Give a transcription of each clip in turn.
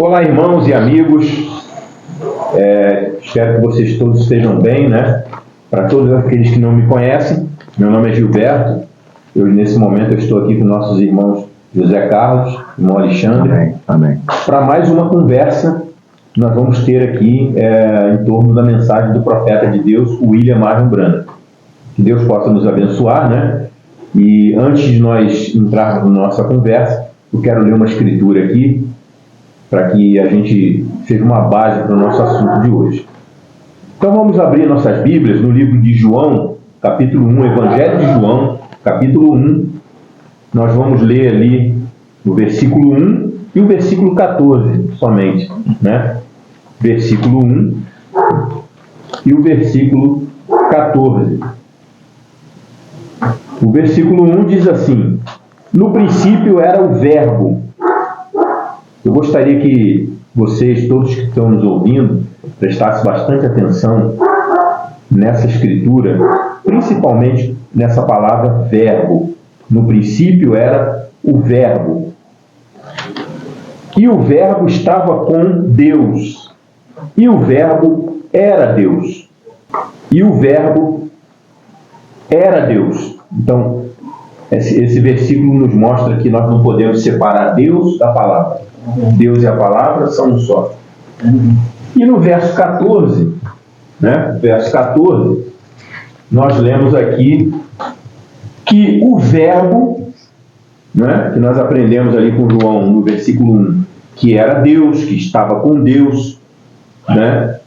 Olá, irmãos e amigos, espero que vocês todos estejam bem, né? Para todos aqueles que não me conhecem, meu nome é Gilberto. Nesse momento eu estou aqui com nossos irmãos José Carlos, irmão Alexandre. Amém. Para mais uma conversa que nós vamos ter aqui em torno da mensagem do profeta de Deus, William Marion Branham. Que Deus possa nos abençoar, né? E antes de nós entrarmos na nossa conversa, eu quero ler uma escritura aqui, para que a gente seja uma base para o nosso assunto de hoje. Então vamos abrir nossas Bíblias no livro de João, capítulo 1, Evangelho de João, capítulo 1. Nós vamos ler ali o versículo 1 e o versículo 14 somente, né? Versículo 1 e o versículo 14. O versículo 1 diz assim: no princípio era o Verbo. Eu gostaria que vocês, todos que estão nos ouvindo, prestassem bastante atenção nessa escritura, principalmente nessa palavra verbo. No princípio era o Verbo. E o Verbo estava com Deus. E o Verbo era Deus. E o Verbo era Deus. Então, esse versículo nos mostra que nós não podemos separar Deus da palavra. Deus e a palavra são um só. E no verso 14, né? Verso 14, nós lemos aqui que o Verbo, né? Que nós aprendemos ali com João no versículo 1, que era Deus, que estava com Deus, né?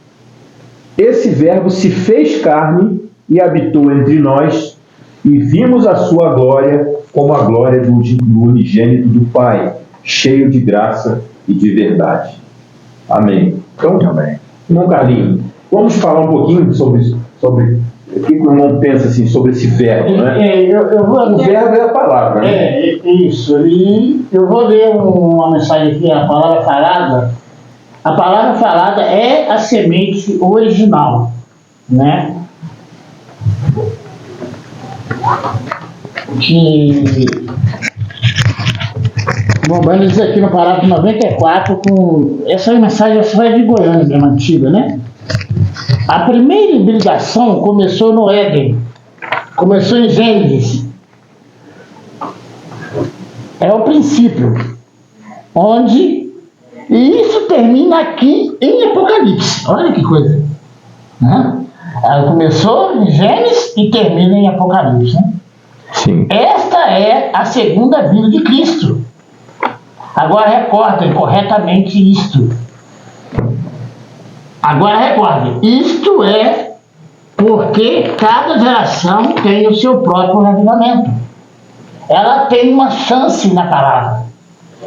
Esse Verbo se fez carne e habitou entre nós, e vimos a sua glória como a glória do unigênito do Pai, cheio de graça e de verdade. Amém. Então, irmão Carlinhos, vamos falar um pouquinho sobre o que o irmão pensa assim, sobre esse verbo, né? O verbo é a palavra, né? Isso. E eu vou ler uma mensagem aqui, a palavra falada. A palavra falada é a semente original, né? Bom, vamos dizer aqui no parágrafo 94, essa mensagem só é de Goiânia, mesmo antiga, né? A primeira hibridação começou no Éden, começou em Gênesis. É o princípio, e isso termina aqui em Apocalipse. Olha que coisa, né? Ela começou em Gênesis e termina em Apocalipse, né? Sim. Esta é a segunda vinda de Cristo. Agora recordem corretamente isto. Isto é porque cada geração tem o seu próprio regulamento. Ela tem uma chance na palavra.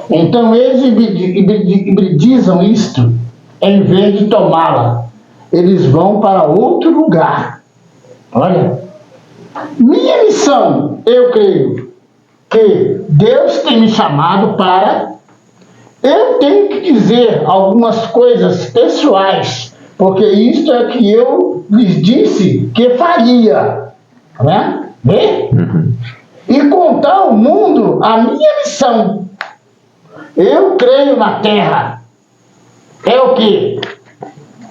Então eles hibridizam isto em vez de tomá-la. Eles vão para outro lugar. Olha, minha missão, eu creio que Deus tem me chamado para... Eu tenho que dizer algumas coisas pessoais, porque isso é que eu lhes disse que faria, né? E contar ao mundo a minha missão. Eu creio na terra. É o quê?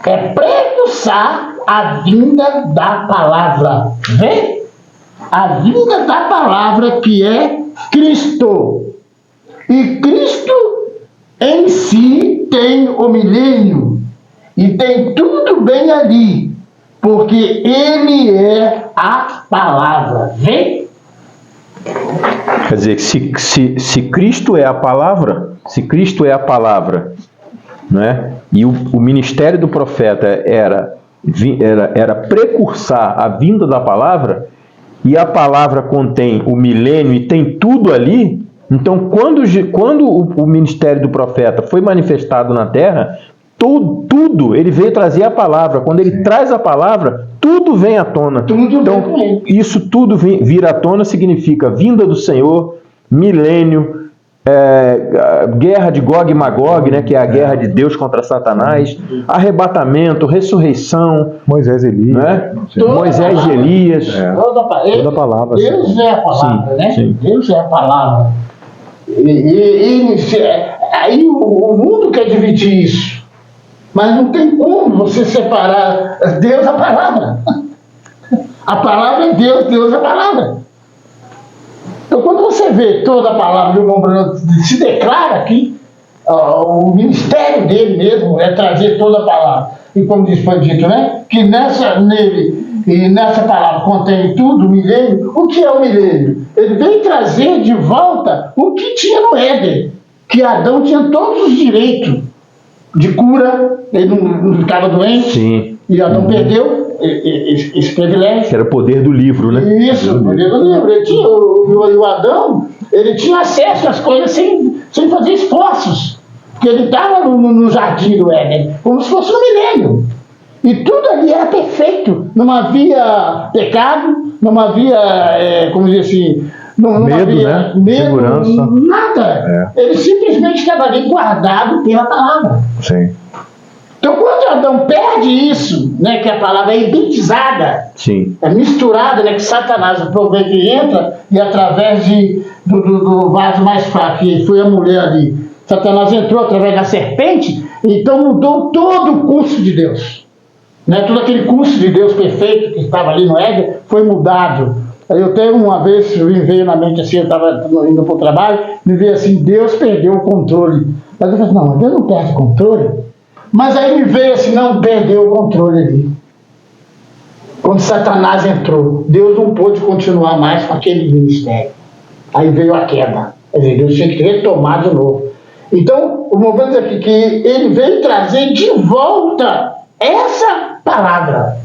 É precursar a vinda da palavra. Vê? A vinda da palavra que é Cristo. E Cristo em si tem o milênio e tem tudo bem ali, porque Ele é a palavra. Vê? Quer dizer, se Cristo é a palavra, né? E o ministério do profeta era precursar a vinda da palavra, e a palavra contém o milênio e tem tudo ali. Então, quando o ministério do profeta foi manifestado na terra, tudo ele veio trazer a palavra. Quando ele traz a palavra, tudo vem à tona. Então, isso tudo vir à tona significa vinda do Senhor, milênio, guerra de Gog e Magog, né, que é a guerra de Deus contra Satanás, arrebatamento, ressurreição, Moisés e Elias, né? Moisés e Elias, toda a palavra. Deus é a palavra, né? Sim. Deus é a palavra. Aí o mundo quer dividir isso. Mas não tem como você separar Deus da palavra. A palavra é Deus, Deus é a palavra. Então, quando você vê toda a palavra de um homem se declara aqui, o ministério dele mesmo é trazer toda a palavra. E como foi dito, né? Que nele e nessa palavra contém tudo, o milênio. O que é o milênio? Ele vem trazer de volta o que tinha no Éden. Que Adão tinha todos os direitos de cura, ele não ficava doente. Sim. E Adão perdeu esse privilégio. Era o poder do livro, né? Isso, o poder do livro. O Adão, ele tinha acesso às coisas sem fazer esforços. Porque ele estava no jardim do Éden, como se fosse um milênio. E tudo ali era perfeito. Não havia pecado, não havia, como dizer assim, não Medo, havia né? medo, Segurança. nada. Ele simplesmente estava ali guardado pela palavra. Sim. Então, quando Adão perde isso, né, que a palavra é hibridizada, Sim. é misturada, né, que Satanás aproveita e entra, e através do vaso mais fraco, que foi a mulher ali, Satanás entrou através da serpente, então mudou todo o curso de Deus. Né, todo aquele curso de Deus perfeito que estava ali no Éden foi mudado. Eu até uma vez me veio na mente assim, eu estava indo para o trabalho, me veio assim, Deus perdeu o controle. Mas eu falei, não, Deus não perde o controle. Mas aí me veio assim, não, perdeu o controle ali. Quando Satanás entrou, Deus não pôde continuar mais com aquele ministério. Aí veio a queda. Quer dizer, Deus tinha que retomar de novo. Então, o momento aqui que ele veio trazer de volta essa palavra.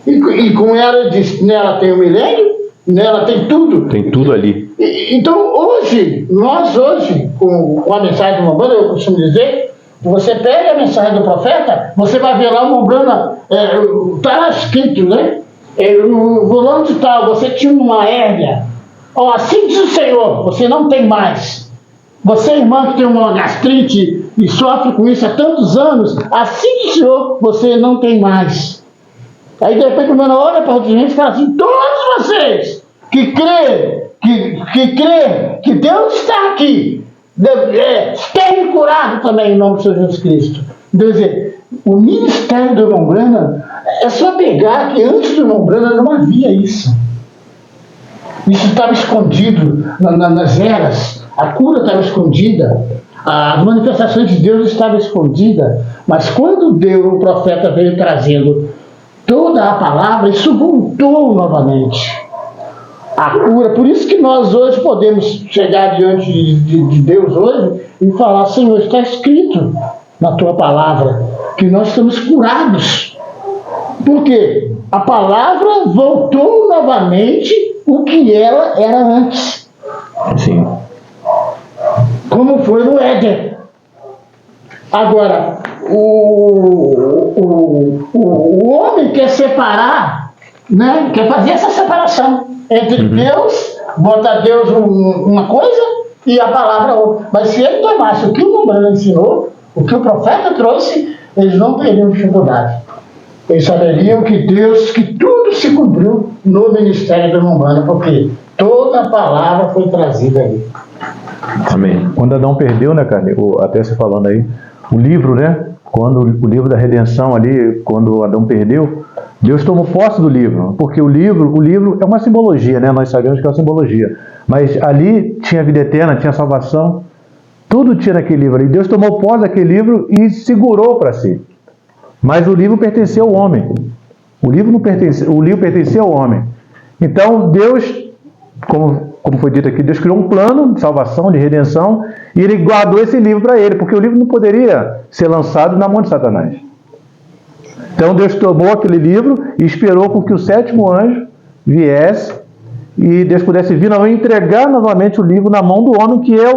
E com ela disse, nela tem o milênio, nela tem tudo. Tem tudo ali. Então, nós hoje, com a mensagem do Mombrana, eu costumo dizer, você pega a mensagem do profeta, você vai ver lá o Mombrana, está escrito, né? O fulano de tal, você tinha uma hérnia. Assim diz o Senhor, você não tem mais. Você, irmã, que tem uma gastrite e sofre com isso há tantos anos, assim diz o Senhor, você não tem mais. Aí, de repente, o meu olha para os gente e fala assim, todos vocês que crê que Deus está aqui, estejam curados também em nome de Jesus Cristo. Quer dizer, o ministério do Mombrana é só pegar que antes do Mombrana não havia isso. Isso estava escondido nas eras, a cura estava escondida, as manifestações de Deus estavam escondidas, mas quando o profeta veio trazendo toda a palavra, isso voltou novamente. A cura, por isso que nós hoje podemos chegar diante de Deus hoje e falar, Senhor, está escrito na tua palavra que nós estamos curados. Por quê? A palavra voltou novamente o que ela era antes. Sim. Como foi no Éden. Agora, o homem quer separar, né? Quer fazer essa separação entre Deus, bota Deus uma coisa e a palavra outra. Mas se ele tomasse o que o Mombrana ensinou, o que o profeta trouxe, eles não teriam dificuldade. Eles saberiam que tudo se cumpriu no ministério do Mombrana, porque toda a palavra foi trazida aí. Amém. Quando Adão perdeu, né, cara, até você falando aí, o livro, né, quando o livro da redenção ali, quando Adão perdeu, Deus tomou posse do livro, porque o livro é uma simbologia, né, nós sabemos que é uma simbologia, mas ali tinha vida eterna, tinha salvação, tudo tinha naquele livro, e Deus tomou posse daquele livro e segurou para si. Mas o livro pertencia ao homem. O livro pertencia ao homem. Então, Deus, como foi dito aqui, Deus criou um plano de salvação, de redenção, e ele guardou esse livro para ele, porque o livro não poderia ser lançado na mão de Satanás. Então, Deus tomou aquele livro e esperou com que o sétimo anjo viesse e Deus pudesse vir e entregar novamente o livro na mão do homem, que é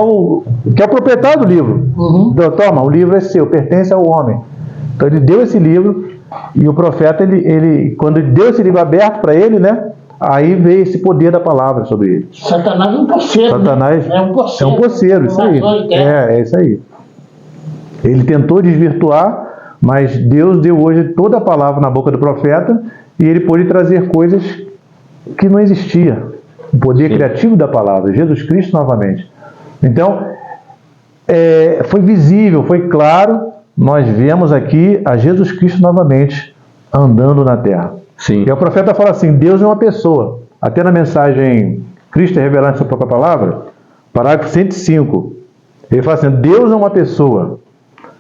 o proprietário do livro. Então, toma, o livro é seu, pertence ao homem. Então ele deu esse livro e o profeta, quando ele deu esse livro aberto para ele, né, aí veio esse poder da palavra sobre ele. Satanás é um poceiro. Satanás é um poceiro, isso aí. É isso aí. Ele tentou desvirtuar, mas Deus deu hoje toda a palavra na boca do profeta e ele pôde trazer coisas que não existiam. O poder criativo da palavra, Jesus Cristo novamente. Então, foi visível, foi claro, nós vemos aqui a Jesus Cristo novamente andando na terra. Sim. E o profeta fala assim, Deus é uma pessoa. Até na mensagem Cristo é revelado em sua própria palavra, parágrafo 105, ele fala assim, Deus é uma pessoa.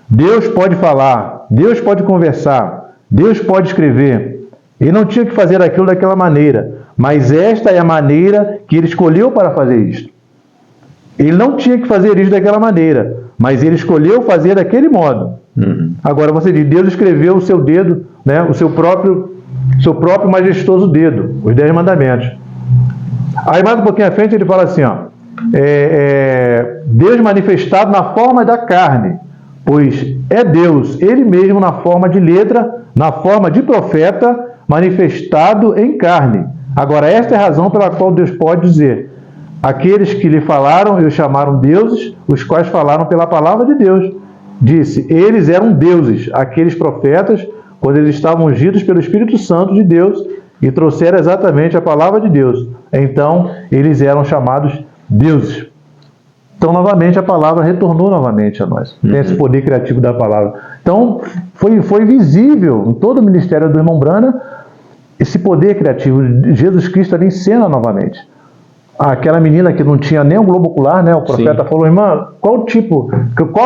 Deus pode falar, Deus pode conversar, Deus pode escrever. Ele não tinha que fazer aquilo daquela maneira, mas esta é a maneira que ele escolheu para fazer isto. Ele não tinha que fazer isso daquela maneira, mas ele escolheu fazer daquele modo. Agora você diz, Deus escreveu o seu dedo, né, o seu próprio majestoso dedo, os 10 mandamentos. Aí mais um pouquinho à frente ele fala assim, ó, Deus manifestado na forma da carne, pois é Deus, Ele mesmo na forma de letra, na forma de profeta, manifestado em carne. Agora esta é a razão pela qual Deus pode dizer, aqueles que lhe falaram e o chamaram deuses, os quais falaram pela palavra de Deus. Disse, eles eram deuses, aqueles profetas, quando eles estavam ungidos pelo Espírito Santo de Deus e trouxeram exatamente a palavra de Deus. Então, eles eram chamados deuses. Então, novamente, a palavra retornou novamente a nós. Tem esse poder criativo da palavra. Então, foi visível em todo o ministério do irmão Brana esse poder criativo de Jesus Cristo ali em cena novamente. Aquela menina que não tinha nem um globo ocular, né? O profeta falou, irmã, qual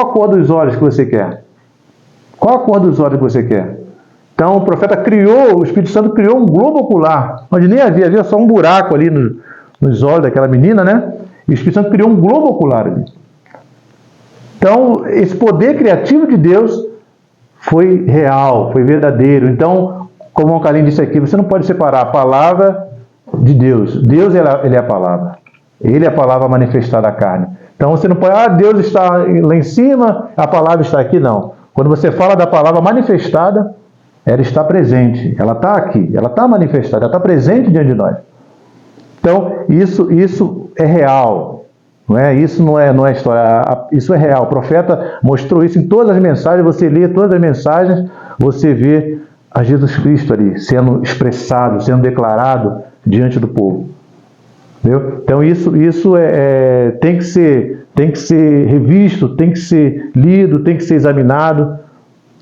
a cor dos olhos que você quer? Qual a cor dos olhos que você quer? Então o profeta o Espírito Santo criou um globo ocular, onde nem havia só um buraco ali nos olhos daquela menina, né? E o Espírito Santo criou um globo ocular ali. Então, esse poder criativo de Deus foi real, foi verdadeiro. Então, como o Carlinhos disse aqui, você não pode separar a palavra de Deus. Deus, ele é a palavra. Ele é a palavra manifestada à carne. Então você não pode, Deus está lá em cima, a palavra está aqui, não. Quando você fala da palavra manifestada, ela está presente, ela está aqui, ela está manifestada, ela está presente diante de nós. Então, isso é real. Não é? Isso não é história, isso é real. O profeta mostrou isso em todas as mensagens, você lê todas as mensagens, você vê a Jesus Cristo ali, sendo expressado, sendo declarado diante do povo. Entendeu? Então isso tem que ser revisto, tem que ser lido, tem que ser examinado,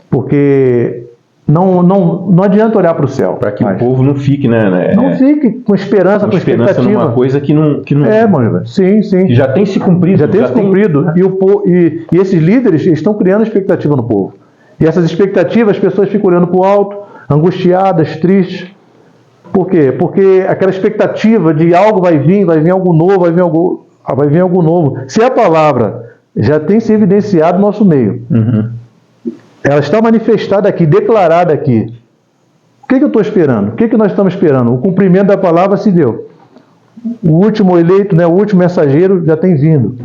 porque não adianta olhar para o céu. Para que o povo não fique, né? Não fique com esperança, com expectativa. Numa coisa que não mano, sim. Que já tem se cumprido. Já tem se cumprido. E esses líderes estão criando expectativa no povo. E essas expectativas, as pessoas ficam olhando para o alto, angustiadas, tristes. Por quê? Porque aquela expectativa de algo vai vir algo novo, vai vir algo novo. Se a palavra já tem se evidenciado no nosso meio, ela está manifestada aqui, declarada aqui. O que eu estou esperando? O que nós estamos esperando? O cumprimento da palavra se deu. O último eleito, né, o último mensageiro já tem vindo.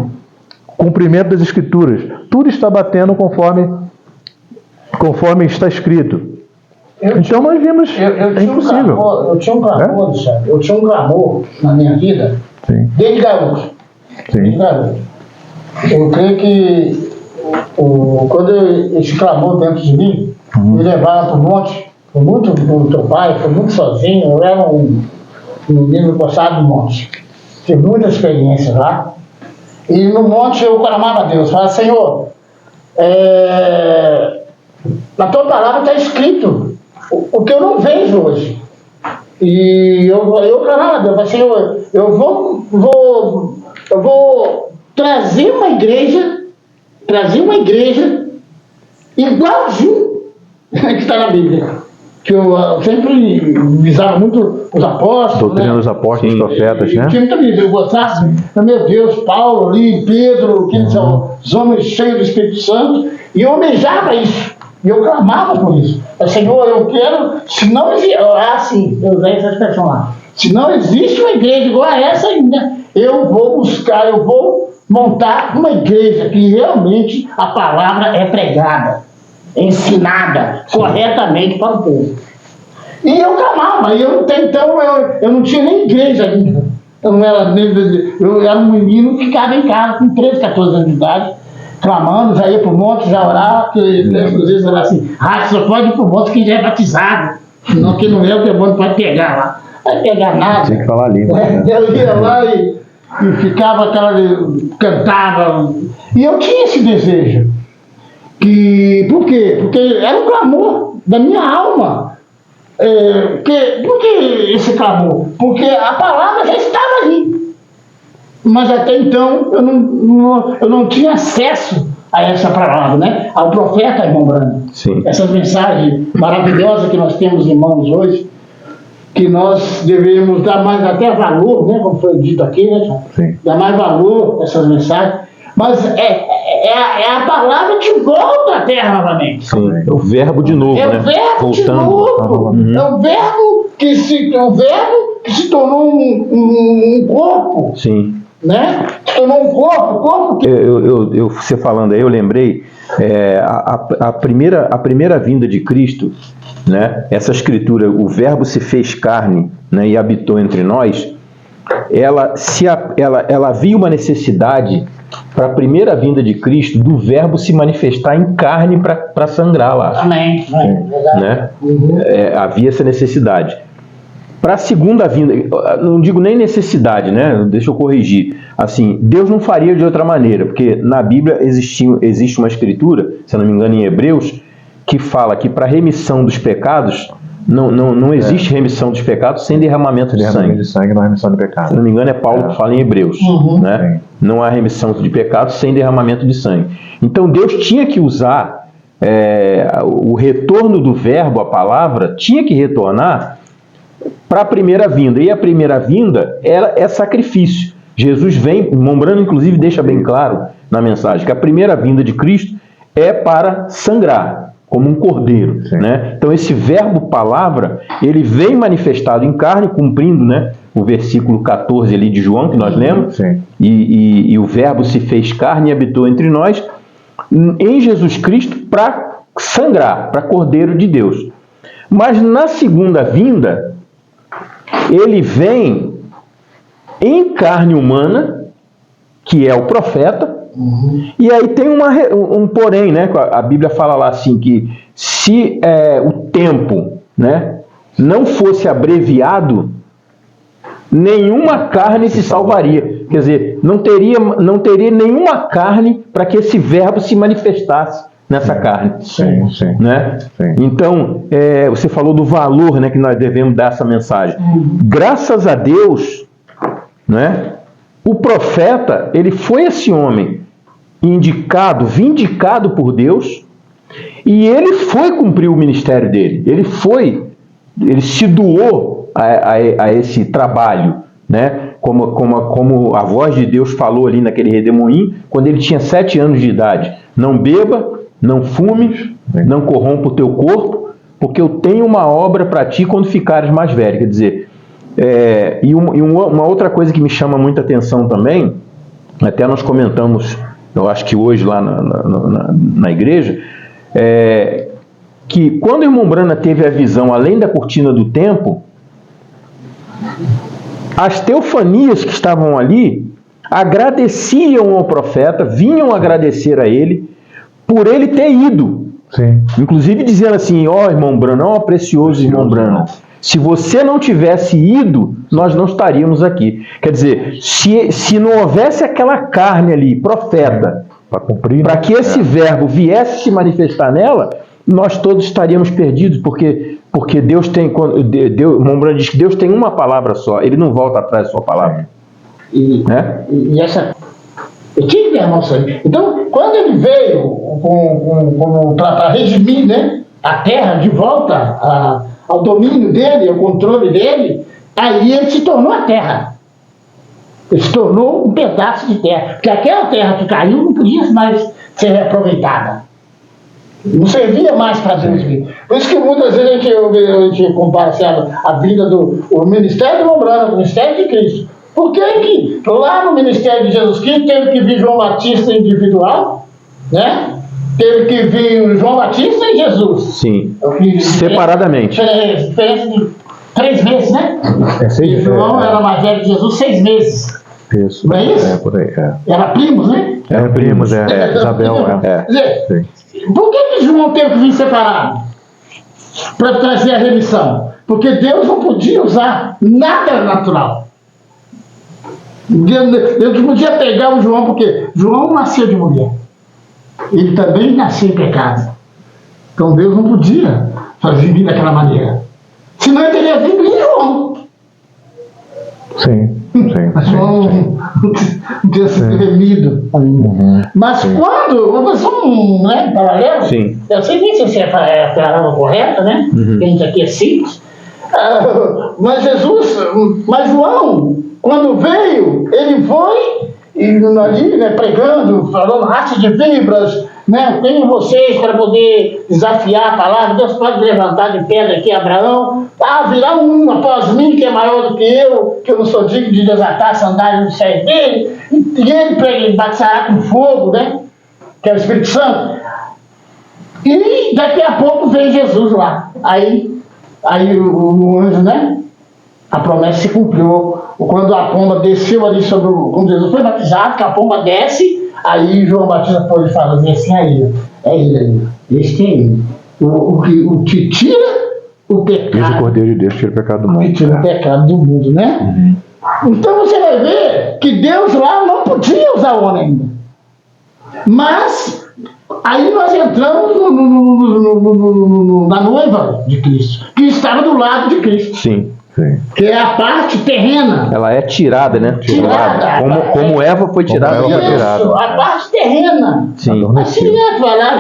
O cumprimento das Escrituras. Tudo está batendo conforme está escrito. Então nós vimos, é impossível. Eu tinha um clamor, Alexandre. Eu tinha um clamor na minha vida, desde garoto. Desde garoto. Eu creio que quando esse clamor dentro de mim, me levava para o monte, foi muito do teu pai, foi muito sozinho, eu era um menino postado no monte. Tive muitas experiências lá. E no monte eu clamava a Deus, falava, Senhor, na tua palavra está escrito o que eu não vejo hoje. E eu clamava a Deus, falei, Senhor, eu vou trazer uma igreja igualzinho que está na Bíblia. Que eu sempre visava muito os apóstolos. Doutrina dos apóstolos, os profetas, né? Tinha muita vida. Eu gostava, meu Deus, Paulo ali, Pedro, que são os homens cheios do Espírito Santo, e eu almejava isso. E eu clamava por isso. Senhor, eu quero, se não existe, eu usei essa expressão lá, se não existe uma igreja igual a essa ainda, eu vou montar uma igreja que realmente a palavra é pregada, ensinada corretamente para o povo. E eu clamava, então eu não tinha nem igreja ainda. Eu era um menino que ficava em casa com 13, 14 anos de idade, clamando, já ia para o monte, já orava, que às vezes era assim, só pode ir para o monte quem já é batizado, senão quem não é, o demônio pode pegar lá. Não vai pegar nada. Tem que falar ali. Eu ia lá e ficava cantava. E eu tinha esse desejo. Por quê? Porque era um clamor da minha alma. Por que esse clamor? Porque a palavra já estava ali. Mas até então eu não tinha acesso a essa palavra, né? Ao profeta, irmão Brando. Sim. Essas mensagens maravilhosas que nós temos em mãos hoje, que nós devemos dar mais até valor, né? Como foi dito aqui, né? Sim. Dar mais valor a essas mensagens. Mas é a palavra que volta à terra novamente. Sim. É o verbo de novo, É né? o verbo Voltando. de novo. Uhum. É o verbo que se tornou um corpo, Sim. né? Se tornou um corpo que... Você falando aí, eu lembrei a primeira vinda de Cristo, né? Essa escritura, o verbo se fez carne, né, e habitou entre nós. Ela havia uma necessidade para a primeira vinda de Cristo do verbo se manifestar em carne para sangrar lá. Amém. Né? Havia essa necessidade. Para a segunda vinda, não digo nem necessidade, né? Deixa eu corrigir. Assim, Deus não faria de outra maneira, porque na Bíblia existe uma escritura, se eu não me engano, em Hebreus, que fala que para remissão dos pecados, não existe remissão dos pecados sem derramamento de sangue. Derramamento de sangue não é remissão de pecado. Se não me engano, é Paulo que fala em Hebreus. Né? Não há remissão de pecados sem derramamento de sangue. Então Deus tinha que usar o retorno do verbo, a palavra, tinha que retornar para a primeira vinda. E a primeira vinda é sacrifício. Jesus vem, irmão Brando, inclusive, deixa bem claro na mensagem que a primeira vinda de Cristo é para sangrar, como um cordeiro. Né? Então esse verbo palavra, ele vem manifestado em carne, cumprindo, né, o versículo 14 ali de João, que nós lemos, e o verbo se fez carne e habitou entre nós, em Jesus Cristo, para sangrar, para cordeiro de Deus. Mas na segunda vinda, ele vem em carne humana, que é o profeta. E aí tem um porém, né? A Bíblia fala lá assim, que se o tempo, né, não fosse abreviado, nenhuma carne se salvaria. Quer dizer, não teria nenhuma carne para que esse verbo se manifestasse nessa carne. Né? Então, você falou do valor, né, que nós devemos dar essa mensagem. Graças a Deus, né, o profeta, ele foi esse homem vindicado por Deus, e ele foi cumprir o ministério dele. Ele se doou a esse trabalho, né? Como a voz de Deus falou ali naquele redemoinho, quando ele tinha 7 anos de idade. Não beba, não fume, não corrompa o teu corpo, porque eu tenho uma obra para ti quando ficares mais velho. Quer dizer, uma outra coisa que me chama muita atenção também, até nós comentamos, eu acho que hoje lá na igreja, que quando o irmão Brana teve a visão além da cortina do tempo, as teofanias que estavam ali agradeciam ao profeta, vinham agradecer a ele por ele ter ido. Inclusive dizendo assim: ó, irmão Brana, ó, precioso irmão Brana, se você não tivesse ido, nós não estaríamos aqui. Quer dizer, se não houvesse aquela carne ali, profeta, para que esse verbo viesse se manifestar nela, nós todos estaríamos perdidos, porque Deus tem, o irmão Brando diz que Deus tem uma palavra só, ele não volta atrás da sua palavra. Né? E essa... Eu tive minha noção. Então, quando ele veio para redimir, né, a terra de volta ao domínio dele, ao controle dele, aí ele se tornou a terra. Ele se tornou um pedaço de terra. Porque aquela terra que caiu não podia mais ser reaproveitada. Não servia mais para Deus. Por isso que muitas vezes a gente compara assim, a vida do ministério do Mombrana, do ministério de Cristo. Por que lá no ministério de Jesus Cristo teve que vir João Batista individual, né? Teve que vir João Batista e Jesus. Sim. Separadamente. Diferença de 3 meses, né? E João era mais velho que Jesus 6 meses. Isso. Não é isso? Por aí. Era primos, né? Era primos, Isabel. Quer dizer, por que João teve que vir separado? Para trazer a remissão. Porque Deus não podia usar nada natural. Deus podia pegar o João, porque João nasceu de mulher. Ele também nasceu em pecado. Então Deus não podia fazer daquela maneira. Senão ele teria vindo em João. Sim. Mas João não tinha sido remido ainda. Mas quando, vou fazer um paralelo, Sim. eu sei nem se é a palavra correta, né? Porque a gente aqui é simples. Mas João, quando veio, ele foi ali, pregando, falando raça de vibras, tenho vocês para poder desafiar a palavra. Deus pode levantar de pedra aqui Abraão. Virá um após mim que é maior do que eu não sou digno de desatar a sandália dos pés dele, e ele batizará com fogo, que é o Espírito Santo. E daqui a pouco vem Jesus lá. Aí o anjo, a promessa se cumpriu. Quando a pomba desceu ali quando Jesus foi batizado, que a pomba desce, aí João Batista pôde falar assim, é ele aí, este é ele. O que tira o pecado. Eis o Cordeiro de Deus tira o pecado do mundo. Que tira o pecado do mundo, Então você vai ver que Deus lá não podia usar o homem ainda. Mas aí nós entramos na noiva de Cristo, que estava do lado de Cristo. Sim. Que é a parte terrena. Ela é tirada, né? Tirada. Como Eva foi tirada. Como Eva foi tirada. Isso, a parte terrena. Sim. Assim vai lá,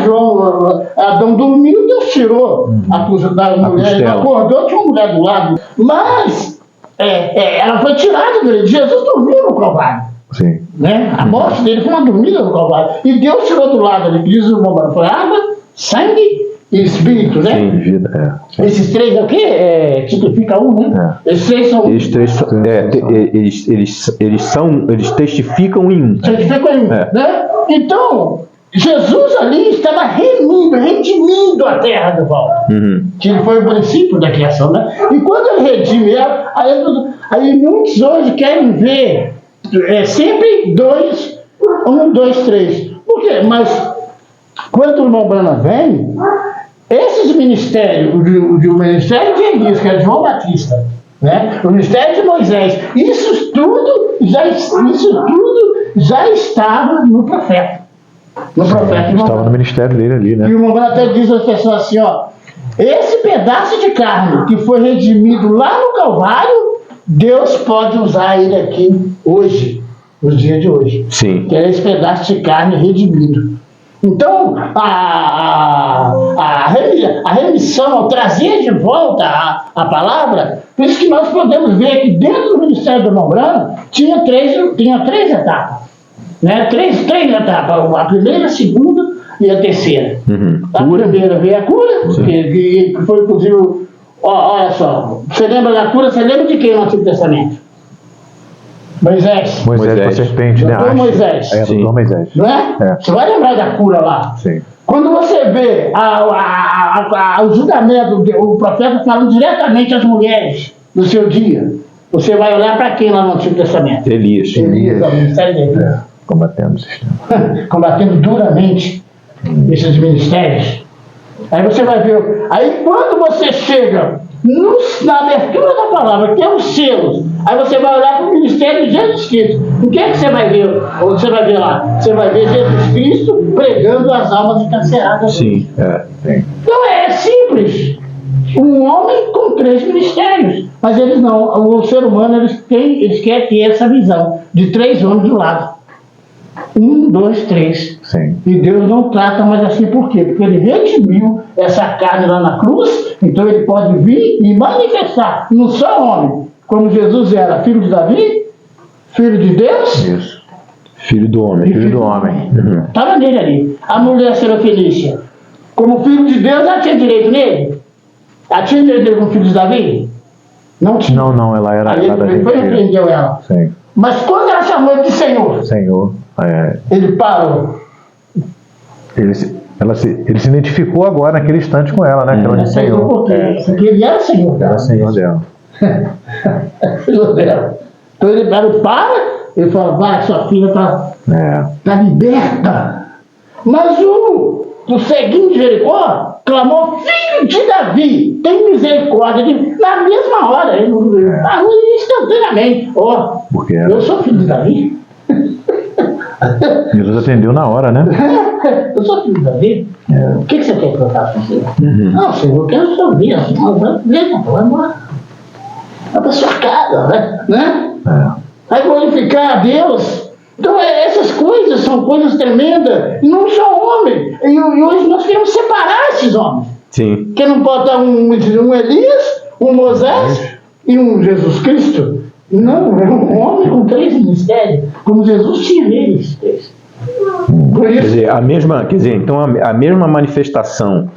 Adão dormiu, Deus tirou a coisa da mulher, ele acordou, tinha uma mulher do lado. Mas ela foi tirada dele. Jesus dormiu no Calvário. Sim. A morte dele foi uma dormida no Calvário. E Deus tirou do lado, ele diz o Rombano, foi água, sangue e espírito, Sim, vida, Esses três é o quê? Tipifica um, Esses três são... Eles três são, eles testificam em um. Testificam em um, Então, Jesus ali estava redimindo a terra de volta. Que ele foi o princípio da criação, E quando ele redime ela, aí muitos hoje querem ver sempre dois, 1, 2, 3. Por quê? Mas quando o irmão Brana vem, esses ministérios, o ministério de Elias, que é João Batista, o ministério de Moisés, isso tudo já estava no profeta. Estava no ministério dele ali, E o irmão Brana até diz às pessoas assim, esse pedaço de carne que foi redimido lá no Calvário, Deus pode usar ele aqui hoje, nos dias de hoje. Sim. Que é esse pedaço de carne redimido. Então, a remissão, ao trazer de volta a palavra, por isso que nós podemos ver que dentro do ministério do irmão Brana tinha três etapas. Três etapas. A primeira, a segunda e a terceira. A primeira veio a cura, que foi inclusive... olha só, você lembra da cura? Você lembra de quem no Antigo Testamento? Moisés com a serpente, Doutor Moisés. Doutor Moisés. Você vai lembrar da cura lá. Sim. Quando você vê o julgamento, o profeta falando diretamente às mulheres do seu dia, você vai olhar para quem lá no Antigo Testamento? Elias. É o ministério dele. Combatendo o sistema. Combatendo duramente esses ministérios. Aí você vai ver. Aí quando você chega na abertura da palavra, que é os selos, aí você vai olhar para o ministério de Jesus Cristo. O que é que você vai ver? Ou você vai ver lá? Você vai ver Jesus Cristo pregando as almas encarceradas. Sim. Então é simples. Um homem com 3 ministérios. Mas eles não. O ser humano, eles querem ter essa visão de 3 homens do lado. 1, 2, 3. Sim. E Deus não trata mais assim, por quê? Porque ele redimiu essa carne lá na cruz, então ele pode vir e manifestar, não só homem, como Jesus era filho de Davi, filho de Deus. Isso. Filho do homem. Filho do homem. Estava nele ali. A mulher Serofenícia, como filho de Deus, ela tinha direito nele? Ela tinha direito dele como filho de Davi? Não tinha. Não, ela era Aí ele foi e repreendeu ela. Sim. Mas quando ela chamou ele de Senhor, ele parou. Ele se identificou agora naquele instante com ela, né? Que ela disse Senhor. Porque ele era Senhor dela. Era Senhor dela. Senhor dela. Então ele para, ele fala, vai, sua filha está liberta. Mas o ceguinho de Jericó clamou, filho de Davi tem misericórdia na mesma hora, instantaneamente. Ó, eu sou filho de Davi. Jesus atendeu na hora, né? Eu sou filho de Davi. O que você quer que eu faça com você? Não, Senhor, eu quero ouvir. Vai embora. Vai para sua casa, né? Vai glorificar a Deus. Então, essas coisas são coisas tremendas. E não só homens. E hoje nós queremos separar esses homens. Sim. Que não pode dar um Elias, um Moisés e um Jesus Cristo. Não, é um homem com 3 ministérios, como Jesus tinha neles 3. Quer dizer, então a mesma manifestação,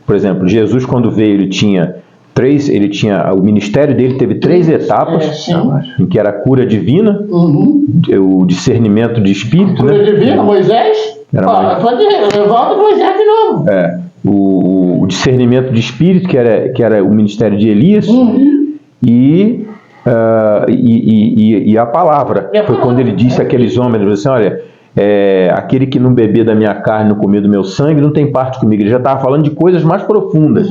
por exemplo, Jesus quando veio, o ministério dele teve 3 etapas, em que era a cura divina, o discernimento de espírito, cura divina, Moisés, pode volta Moisés de novo. O discernimento de espírito, que era o ministério de Elias, e a palavra. Foi quando ele disse àqueles homens, ele disse assim, olha, aquele que não beber da minha carne, não comer do meu sangue, não tem parte comigo. Ele já estava falando de coisas mais profundas,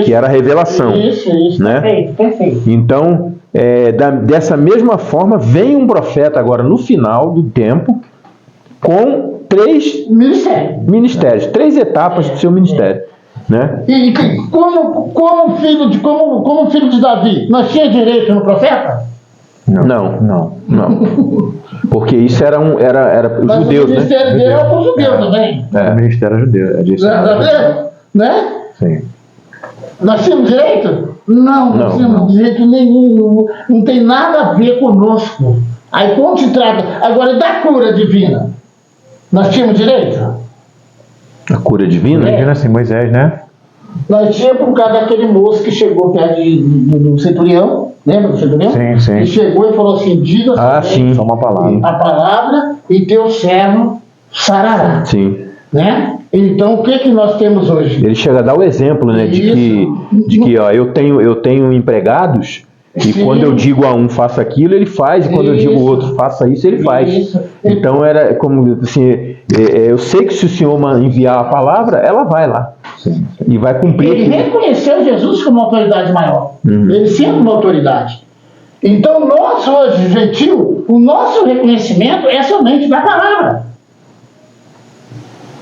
que era a revelação. Isso, né? Perfeito. Então, dessa mesma forma, vem um profeta agora no final do tempo, com 3 ministérios, 3 etapas do seu ministério. Né? E como filho de Davi, nós tínhamos direito no profeta? Não. Porque isso era os judeus, né? O ministério dele era para os judeus também. O ministério judeu, é disso. Né? Sim. Nós tínhamos direito? Não tínhamos direito nenhum. Não tem nada a ver conosco. Aí quando se trata agora da cura divina, nós tínhamos direito? A cura divina? Divina assim, Moisés, né? Nós tínhamos por causa daquele moço que chegou perto do centurião, lembra do centurião? Sim. Ele chegou e falou assim, diga só uma palavra. A palavra e teu servo sarará. Sim. Né? Então o que nós temos hoje? Ele chega a dar o exemplo, né, de que ó, eu tenho empregados. E quando eu digo a um faça aquilo, ele faz, e quando eu digo ao outro faça isso, ele faz. Então era como assim, eu sei que se o Senhor enviar a palavra, ela vai lá. Sim. E vai cumprir. Ele reconheceu Jesus como uma autoridade maior. Ele sendo uma autoridade. Então nós hoje, gentil, o nosso reconhecimento é somente da palavra.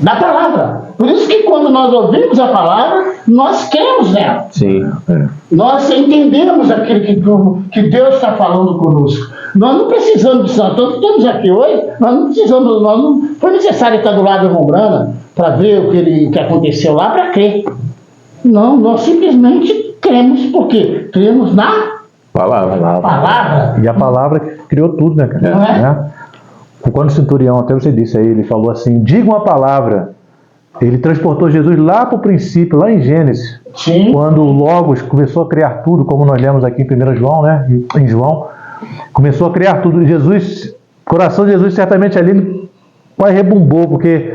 Da palavra. Por isso que quando nós ouvimos a palavra, nós cremos nela. Sim. Nós entendemos aquilo que Deus está falando conosco. Nós não precisamos de santo. Tanto que estamos aqui hoje, não foi necessário estar do lado da irmã Brana para ver o que aconteceu lá para crer. Não, nós simplesmente cremos, porque cremos na palavra. E a palavra criou tudo, né, cara? Não é? Né? Quando o centurião, até você disse aí, ele falou assim, diga uma palavra. Ele transportou Jesus lá para o princípio, lá em Gênesis. Sim. Quando o Logos começou a criar tudo, como nós lemos aqui em 1 João, né? Em João, começou a criar tudo. Jesus, o coração de Jesus certamente ali, ele quase rebumbou, porque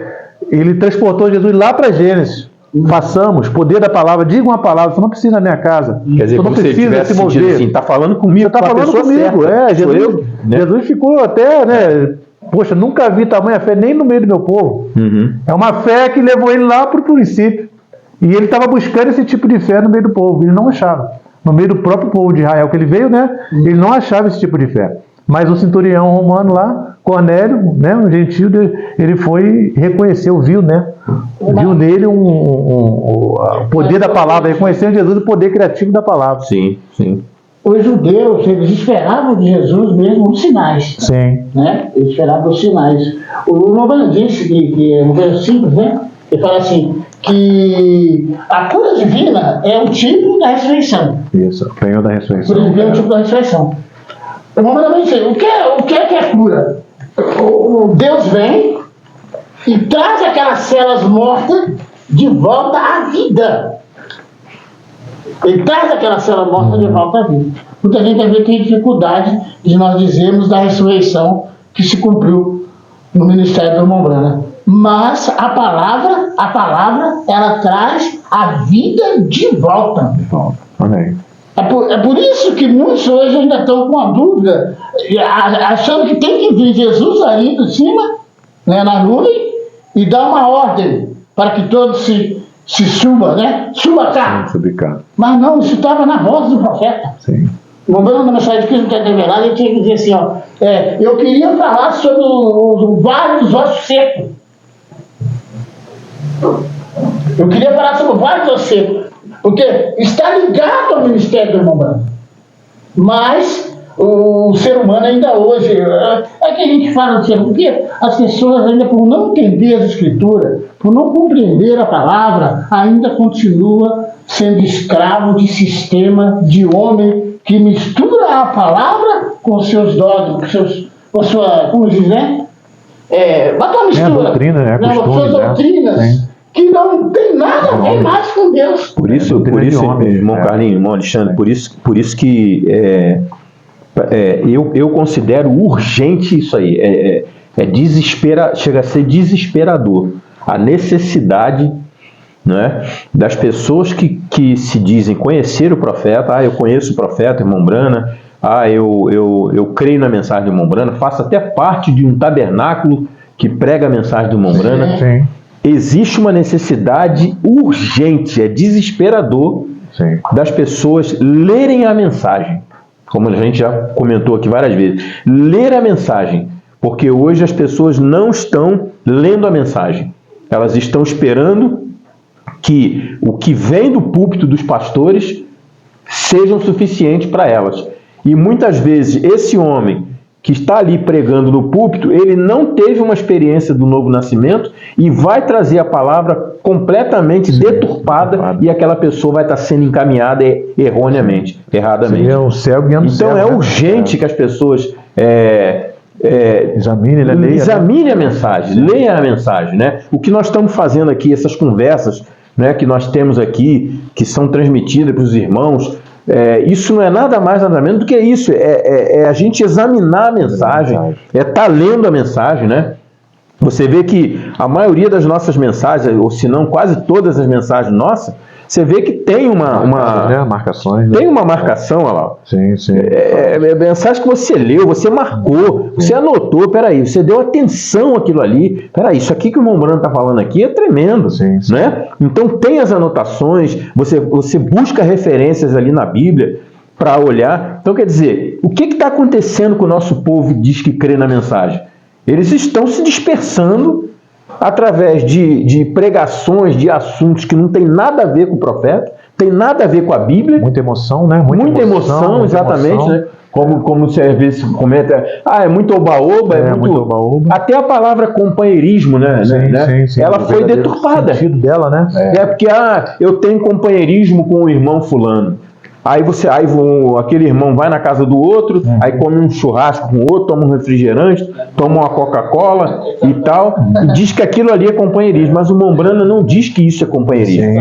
ele transportou Jesus lá para Gênesis. Façamos, poder da palavra, diga uma palavra, você não precisa na minha casa. Quer dizer, você não precisa se mover. Assim, está falando comigo, você está falando comigo. Certa. Jesus, né? Jesus ficou até, né? Poxa, nunca vi tamanha fé nem no meio do meu povo. É uma fé que levou ele lá para o princípio. E ele estava buscando esse tipo de fé no meio do povo. Ele não achava. No meio do próprio povo de Israel que ele veio, né? Ele não achava esse tipo de fé. Mas o centurião romano lá, Cornélio, né? Um gentil, ele foi, reconheceu, viu, né? Viu nele o poder da palavra. Reconheceu em Jesus o poder criativo da palavra. Sim. Os judeus, eles esperavam de Jesus mesmo os sinais. Sim. Né? Eles esperavam os sinais. O Loban disse que é um verso simples, né? Ele fala assim, que a cura divina é o tipo da ressurreição. Isso, o penhor da ressurreição. Por exemplo, é o tipo da ressurreição. O que é a cura? O Deus vem e traz aquelas células mortas de volta à vida. Ele traz aquela célula morta de volta à vida. Muita gente às vezes tem dificuldade de nós dizermos da ressurreição que se cumpriu no ministério do irmão Brana. Mas a palavra, ela traz a vida de volta. De volta. Olha aí. É por isso que muitos hoje ainda estão com a dúvida, achando que tem que vir Jesus aí de cima, né, na nuvem, e dar uma ordem para que todos se se suba, né? Suba cá. Subir cá. Mas não, isso estava na voz do profeta. Sim. O Mombrana, na mensagem de Cristo Revelado, ele tinha que dizer assim, ó, eu queria falar sobre o Vale dos Ossos Secos. Eu queria falar sobre o Vale dos Ossos Secos, porque está ligado ao ministério do Mombrana. Mas o ser humano ainda hoje, é que a gente fala do ser humano, porque as pessoas ainda por não entender as escrituras, por não compreender a palavra, ainda continua sendo escravo de sistema de homem que mistura a palavra com seus dogmas, com sua, como diz, né? Bota uma mistura. A doutrina, né? Com suas doutrinas, que não tem nada a ver mais com Deus. Por isso, irmão Carlinhos, irmão Alexandre, por isso que eu considero urgente isso aí. Chega a ser desesperador a necessidade, né, das pessoas que se dizem conhecer o profeta. Eu conheço o profeta, irmão Brana. Eu creio na mensagem do irmão Brana. Faço até parte de um tabernáculo que prega a mensagem do irmão Brana. Sim. Existe uma necessidade urgente, desesperador, sim, das pessoas lerem a mensagem. Como a gente já comentou aqui várias vezes. Ler a mensagem. Porque hoje as pessoas não estão lendo a mensagem. Elas estão esperando que o que vem do púlpito dos pastores sejam suficientes para elas. E muitas vezes esse homem que está ali pregando no púlpito, ele não teve uma experiência do novo nascimento e vai trazer a palavra completamente deturpada, e aquela pessoa vai estar sendo encaminhada erroneamente, erradamente. É o céu guiando então céu, é né? urgente que as pessoas examine a mensagem, leia a mensagem, né? O que nós estamos fazendo aqui, essas conversas, né, que nós temos aqui, que são transmitidas para os irmãos, isso não é nada mais, nada menos do que isso. É a gente examinar a mensagem, estar lendo a mensagem, né? Você vê que a maioria das nossas mensagens, ou se não quase todas as mensagens nossas, você vê que tem marcações, tem uma marcação, olha lá. Sim, sim. Mensagem que você leu, você marcou, você anotou, peraí, você deu atenção àquilo ali. Peraí, isso aqui que o irmão Brano está falando aqui é tremendo, sim, sim, né? Então tem as anotações, você busca referências ali na Bíblia para olhar. Então, quer dizer, o que está acontecendo com o nosso povo que diz que crê na mensagem? Eles estão se dispersando através de pregações, de assuntos que não tem nada a ver com o profeta, tem nada a ver com a Bíblia. Muita emoção, né? Muita emoção, exatamente, emoção, né? Como você às vezes comenta, é muito oba-oba, é muito oba-oba. Até a palavra companheirismo, né? Sim, ela foi deturpada. O sentido dela, né? Porque eu tenho companheirismo com o irmão fulano. Aí aquele irmão vai na casa do outro, aí come um churrasco com o outro, toma um refrigerante, toma uma Coca-Cola e tal, e diz que aquilo ali é companheirismo, mas o Mombrana não diz que isso é companheirismo.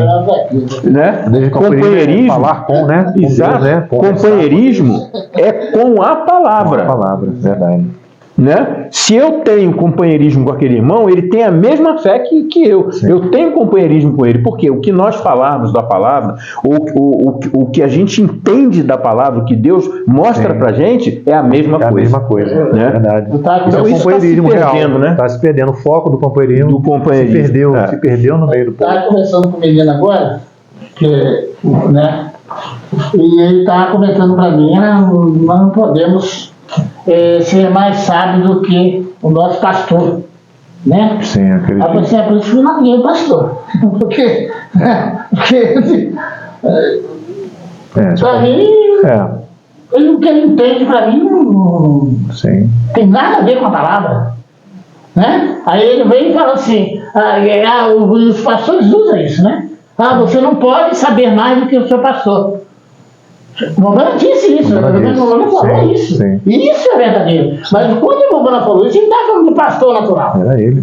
Né? Companheirismo, falar com, né? Exato. Deus, né? Companheirismo é com a palavra. Com a palavra, verdade. Né? Se eu tenho companheirismo com aquele irmão, ele tem a mesma fé que eu. Sim. Eu tenho companheirismo com ele, porque o que nós falarmos da palavra, o que a gente entende da palavra, o que Deus mostra pra gente, é a mesma coisa. É a mesma coisa, né? Verdade. Então isso está se perdendo, né? Está se perdendo o foco do companheirismo. Se perdeu no meio do povo. Estava conversando com o menino agora, né? E ele estava comentando para mim, nós não podemos ser mais sábio do que o nosso pastor, né? Sim, acredito. Aí você por isso que eu não o pastor, porque para mim, o que ele entende para mim não tem nada a ver com a palavra, né? Aí ele vem e fala assim, os pastores usam isso, né? Você não pode saber mais do que o seu pastor. O Mombrana disse isso, o Mombrana falou isso. Sim. E isso é verdadeiro. Mas quando o Mombrana falou isso, ele não está falando do pastor natural. Era ele,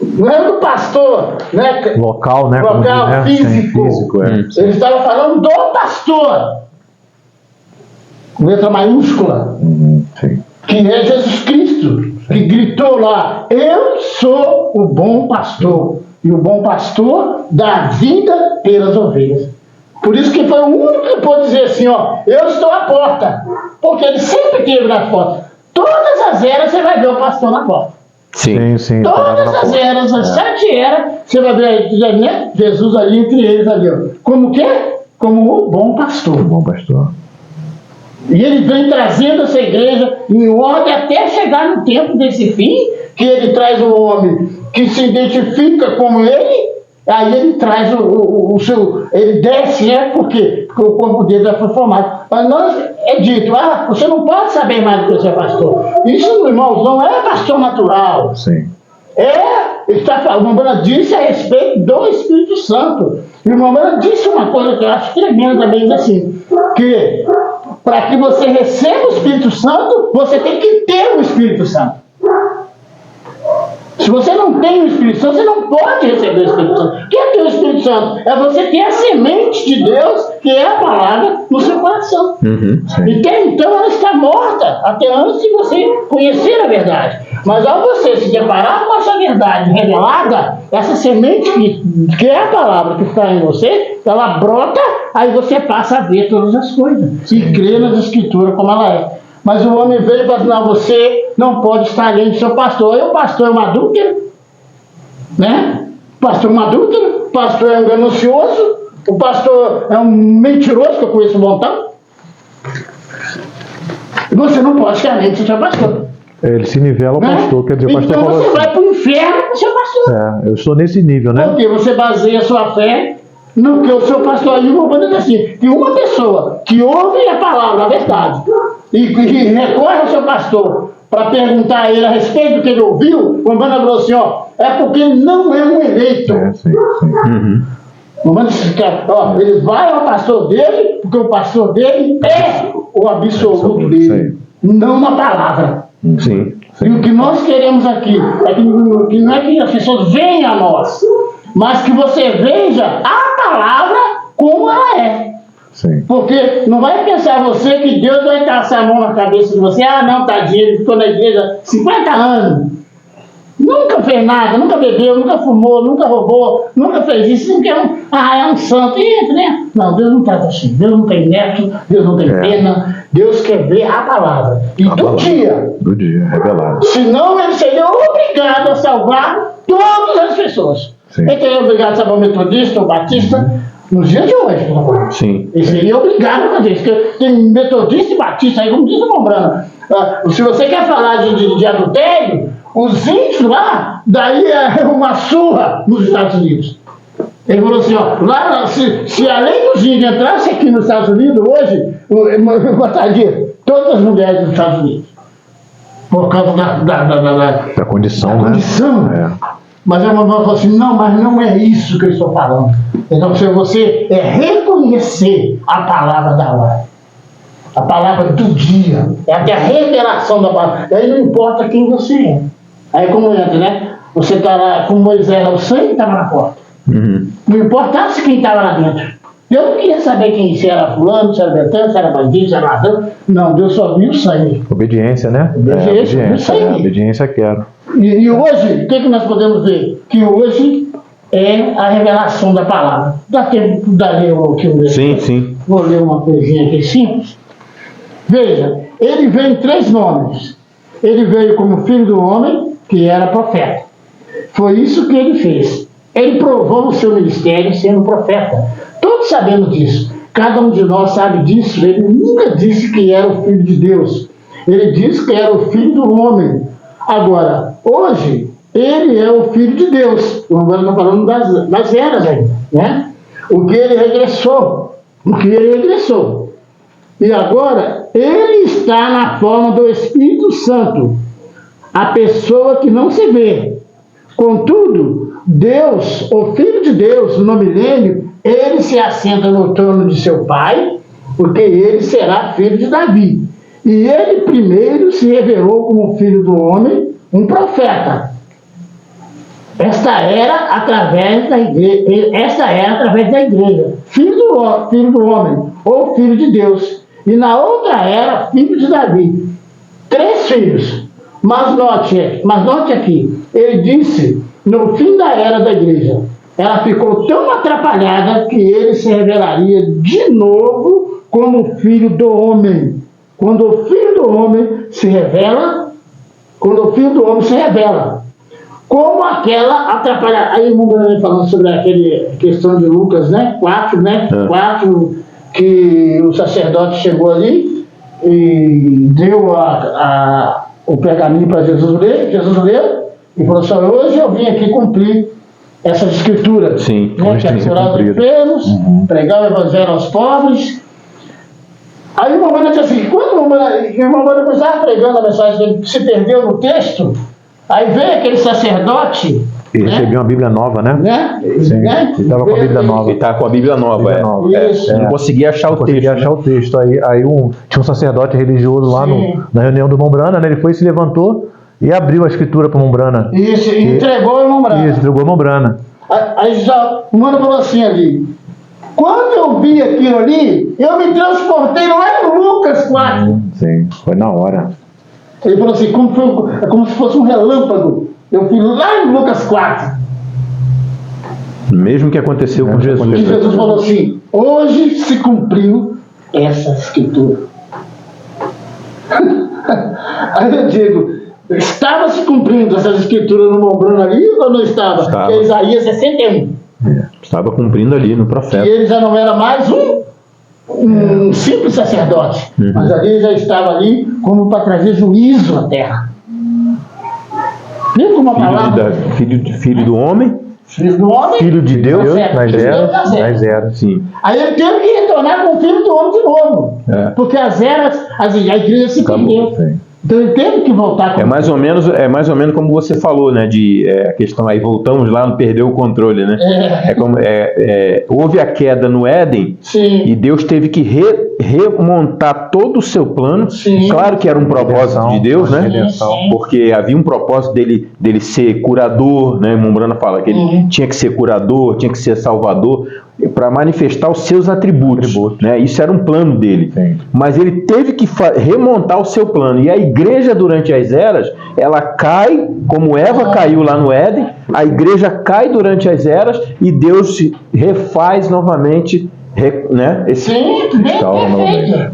Não era do pastor, né? Local, né? Local, físico. Ele estava falando do pastor. Letra maiúscula. Que é Jesus Cristo, que gritou lá, eu sou o bom pastor. E o bom pastor dá vida pelas ovelhas. Por isso que foi o único que pôde dizer assim, eu estou à porta. Porque ele sempre esteve na porta. Todas as eras você vai ver o pastor na porta. Sim. Sim. Todas as eras, as 7 eras, você vai ver, né? Jesus ali entre eles ali, ó. Como que? Como o bom pastor. Bom pastor. E ele vem trazendo essa igreja em ordem até chegar no tempo desse fim, que ele traz o homem que se identifica como ele, aí ele traz o seu, ele desce, né? Por quê? Porque o corpo dele já foi formado. Mas nós é dito, você não pode saber mais do que o seu pastor. Isso, irmãos, não é pastor natural. Sim. O irmão disse a respeito do Espírito Santo. E o irmão disse uma coisa que eu acho tremenda também, assim, que para que você receba o Espírito Santo, você tem que ter o Espírito Santo. Se você não tem o Espírito Santo, você não pode receber o Espírito Santo. O que é ter o Espírito Santo? É você ter a semente de Deus, que é a palavra, no seu coração. E até então ela está morta, até antes de você conhecer a verdade. Mas ao você se deparar com essa verdade revelada, essa semente que é a palavra que está em você, ela brota, aí você passa a ver todas as coisas. E crer nas Escrituras como ela é. Mas o homem veio e falou, não, você não pode estar além do seu pastor. E o pastor é um adúltero, né? O pastor é um adúltero, o pastor é um ganancioso, o pastor é um mentiroso, que eu conheço um montão. E você não pode estar além do seu pastor. Ele se nivela ao pastor, quer dizer, o pastor então falou você assim, vai para o inferno com o seu pastor. eu estou nesse nível, né? Porque você baseia a sua fé no que o seu pastor ali diz assim, que uma pessoa que ouve a palavra, a verdade, e recorre ao seu pastor para perguntar a ele a respeito do que ele ouviu, o Umbanda falou assim, é porque ele não é um eleito. Sim. O Umbanda disse, ele vai ao pastor dele, porque o pastor dele é o absoluto dele, não uma palavra. Sim. E o que nós queremos aqui é que não é que as pessoas venham a nós, mas que você veja a palavra como ela é. Sim. Porque não vai pensar você que Deus vai passar a mão na cabeça de você, não, tadinho, ele ficou na igreja 50 anos. Nunca fez nada, nunca bebeu, nunca fumou, nunca roubou, nunca fez isso, nunca é um santo. E, né? Não, Deus não trata assim. Deus não tem neto, Deus não tem pena. Deus quer ver a palavra. E do dia, revelado. Senão ele seria obrigado a salvar todas as pessoas. Sim. Ele seria obrigado a salvar o metodista, o batista, nos dias de hoje. Sim. Ele seria obrigado a fazer isso. Porque tem metodista e batista aí, como diz o Mombrana. Se você quer falar de adultério, os índios lá, daí é uma surra nos Estados Unidos. Ele falou assim, lá, se além dos índios entrasse aqui nos Estados Unidos hoje, eu botaria todas as mulheres dos Estados Unidos. Por causa da condição, né? Mas a mamãe falou assim, não, mas não é isso que eu estou falando. Então você reconhecer a palavra da hora. A palavra do dia. É até a revelação da palavra. Aí não importa quem você é. Aí como entra, né? Você está lá, como Moisés, o sangue estava na porta. Não importasse quem estava lá dentro. Eu não queria saber quem se era fulano, se era Betânia, se era bandido, se era ladrão. Não, Deus só viu o sangue. Obediência, né? Obediência quero. E hoje, o que nós podemos ver? Que hoje é a revelação da palavra. Dá tempo de ler aqui um Sim, sim. Vou ler uma coisinha aqui simples. Veja, ele veio em 3 nomes. Ele veio como filho do homem, que era profeta. Foi isso que ele fez. Ele provou o seu ministério sendo profeta. Todos sabemos disso. Cada um de nós sabe disso. Ele nunca disse que era o filho de Deus. Ele disse que era o filho do homem. Agora, hoje, ele é o filho de Deus. Agora estamos falando das eras ainda, né? O que ele regressou. E agora, ele está na forma do Espírito Santo, a pessoa que não se vê. Contudo, Deus, o Filho de Deus, no milênio, ele se assenta no trono de seu pai, porque ele será filho de Davi. E ele primeiro se revelou como filho do homem, um profeta. Esta era através da igreja. Filho do homem, ou filho de Deus. E na outra era, filho de Davi. 3 filhos. Mas note aqui, ele disse, no fim da era da igreja, ela ficou tão atrapalhada que ele se revelaria de novo como filho do homem. Quando o filho do homem se revela, quando o Filho do Homem se revela. Como aquela atrapalha. Aí o mundo falando sobre aquela questão de Lucas, né? 4, né? 4, que o sacerdote chegou ali e deu o pergaminho para Jesus ler. Jesus leu e falou assim: hoje eu vim aqui cumprir essas escrituras. Sim, né? Que é curar os enfermos, pregar o evangelho aos pobres. Aí o Momana disse assim: quando o Momana estava pregando a mensagem dele, se perdeu no texto, aí veio aquele sacerdote. Ele recebeu uma Bíblia nova, né? Sim. Né? Ele estava com a Bíblia nova. Ele estava com a Bíblia nova, Isso. Não conseguia achar o texto. Achar o texto. Aí tinha um sacerdote religioso lá na reunião do Mombrana, né? Ele foi, se levantou e abriu a escritura para o Mombrana. Isso, e entregou o Mombrana. Isso, entregou o Mombrana. Aí já, o Mano falou assim ali: quando eu vi aquilo ali, eu me transportei lá em Lucas 4. Sim, foi na hora. Ele falou assim, como se fosse um relâmpago. Eu fui lá em Lucas 4. Mesmo que aconteceu com Jesus. E Jesus falou assim: hoje se cumpriu essa escritura. Aí eu digo: estava se cumprindo essas escrituras no Mombrana ali ou não estava? Estava. Porque Isaías 61. Estava cumprindo ali no profeta. E ele já não era mais um simples sacerdote, mas ali já estava ali como para trazer juízo à terra. Viu como a palavra? Filho do homem, Filho do homem, Filho de Deus, nas eras. sim. Aí ele teve que retornar com o Filho do homem de novo, porque as eras, a igreja se perdeu. Então ele teve que voltar com É mais ou menos como você falou, né? A questão aí, voltamos lá, não perdeu o controle, né? Houve a queda no Éden. Sim. E Deus teve que remontar todo o seu plano. Sim. Claro que era um propósito de Deus, né? Sim. Porque havia um propósito dele ser curador, né? Mombrana fala que ele tinha que ser curador, tinha que ser salvador, para manifestar os seus atributos, né? Isso era um plano dele. Sim. Mas ele teve que remontar o seu plano. E a igreja, durante as eras, ela cai, como Eva caiu lá no Éden, a igreja cai durante as eras e Deus se refaz novamente, né? Sim,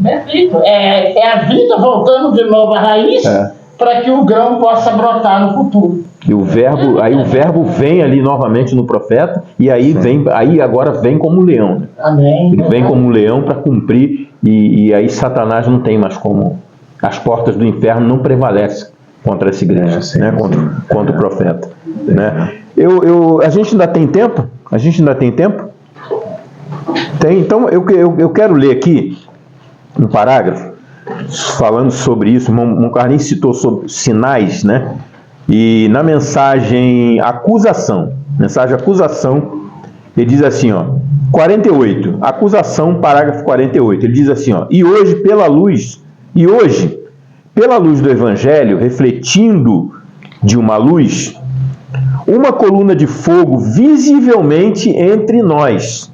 perfeito. É a vida voltando de novo à raiz para que o grão possa brotar no futuro. E o verbo vem ali novamente no profeta, e aí agora vem como leão. Né? Amém. Ele vem como leão para cumprir, e aí Satanás não tem mais como. As portas do inferno não prevalecem contra essa igreja, né? Contra o profeta. Né? A gente ainda tem tempo? Tem, então eu quero ler aqui um parágrafo falando sobre isso. Moncardim citou sobre sinais, né? E na mensagem acusação, ele diz assim, 48, acusação, parágrafo 48, ele diz assim, e hoje, pela luz do Evangelho, refletindo de uma luz, uma coluna de fogo visivelmente entre nós.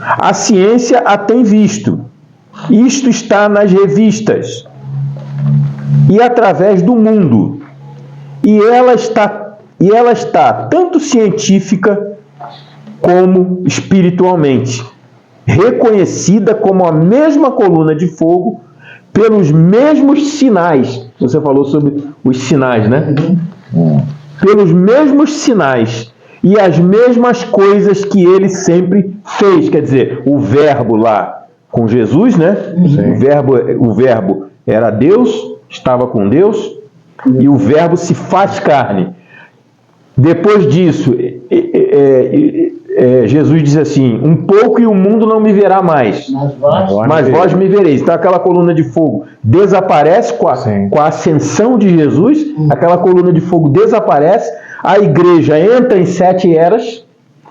A ciência a tem visto. Isto está nas revistas e através do mundo. E ela está tanto científica como espiritualmente, reconhecida como a mesma coluna de fogo pelos mesmos sinais. Você falou sobre os sinais, né? Pelos mesmos sinais e as mesmas coisas que ele sempre fez. Quer dizer, o verbo lá com Jesus, né? O verbo era Deus, estava com Deus, e o verbo se faz carne. Depois disso, Jesus diz assim, um pouco e o mundo não me verá mais, mas vós me vereis. Então aquela coluna de fogo desaparece com a ascensão de Jesus, aquela coluna de fogo desaparece, a igreja entra em 7 eras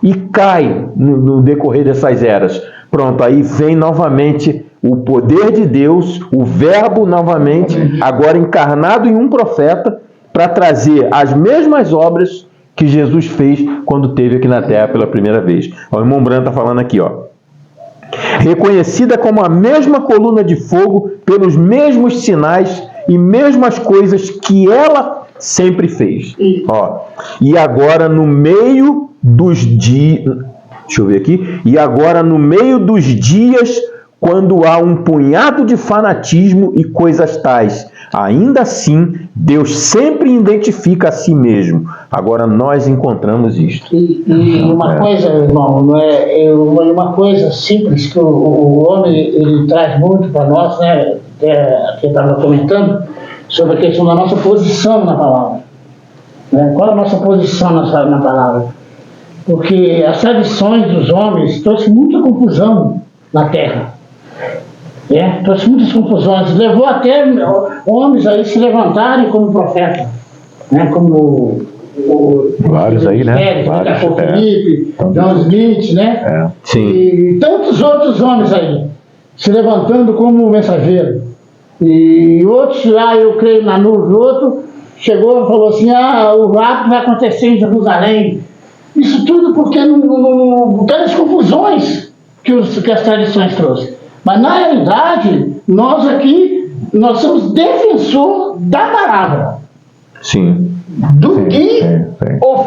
e cai no decorrer dessas eras. Pronto, aí vem novamente o poder de Deus, o verbo novamente, agora encarnado em um profeta, para trazer as mesmas obras que Jesus fez quando esteve aqui na Terra pela primeira vez. O irmão Branco está falando aqui, reconhecida como a mesma coluna de fogo pelos mesmos sinais e mesmas coisas que ela sempre fez. E agora no meio dos dias... Deixa eu ver aqui. E agora no meio dos dias, quando há um punhado de fanatismo e coisas tais. Ainda assim, Deus sempre identifica a si mesmo. Agora nós encontramos isto. E uma coisa, irmão, não é uma coisa simples que o homem ele traz muito para nós, né? Que estava comentando sobre a questão da nossa posição na palavra. Né? Qual a nossa posição na palavra? Porque as tradições dos homens trouxe muita confusão na terra. Trouxe muitas confusões, levou até homens aí se levantarem como profeta, né? Como vários aí, né? Vários, Filipe, John Smith, né? Sim. E tantos outros homens aí se levantando como mensageiro. E outros lá, eu creio na nuvem, outro chegou e falou assim: o rapto vai acontecer em Jerusalém. Isso tudo porque aquelas confusões que as tradições trouxeram. Mas, na realidade, nós aqui, nós somos defensor da palavra. Sim. Do que